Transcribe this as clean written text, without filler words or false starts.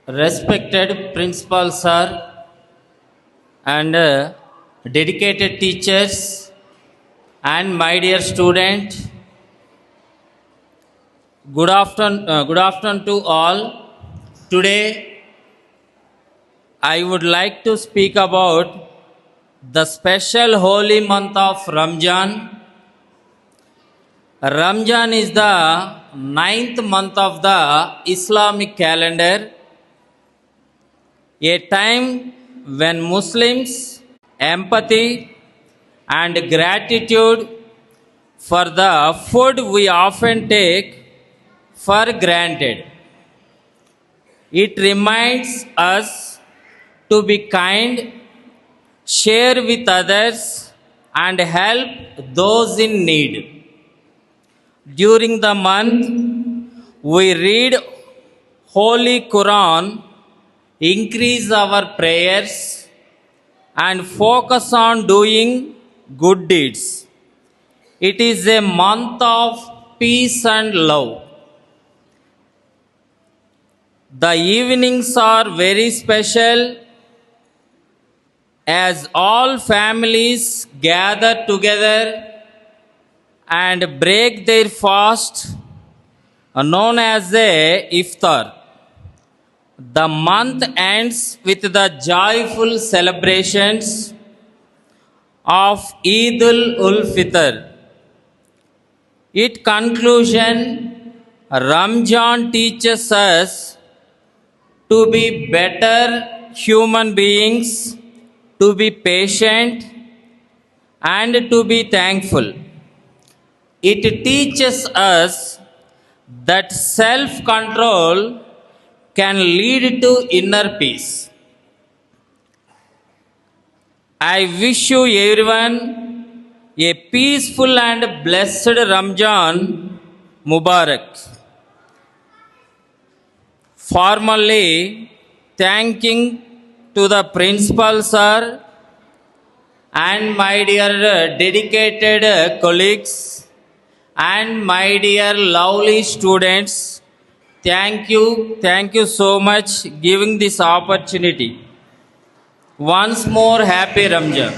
Respected principal sir and dedicated teachers and my dear student, good afternoon to all. Today I would like to speak about the special holy month of Ramzan. Ramzan is the ninth month of the Islamic calendar, a time when Muslims empathy and gratitude for the food we often take for granted. It reminds us to be kind, share with others, and help those in need. During the month, we read Holy Quran, increase our prayers, and focus on doing good deeds. It is a month of peace and love. The evenings are very special as all families gather together and break their fast, known as a iftar. The month ends with the joyful celebrations of Eid ul Fitr. Its conclusion, Ramzan teaches us to be better human beings, to be patient, and to be thankful. It teaches us that self control can lead to inner peace. I wish you everyone a peaceful and blessed Ramzan Mubarak. Formally thanking to the principal sir and my dear dedicated colleagues and my dear lovely students. Thank you so much giving this opportunity. Once more, happy Ramzan.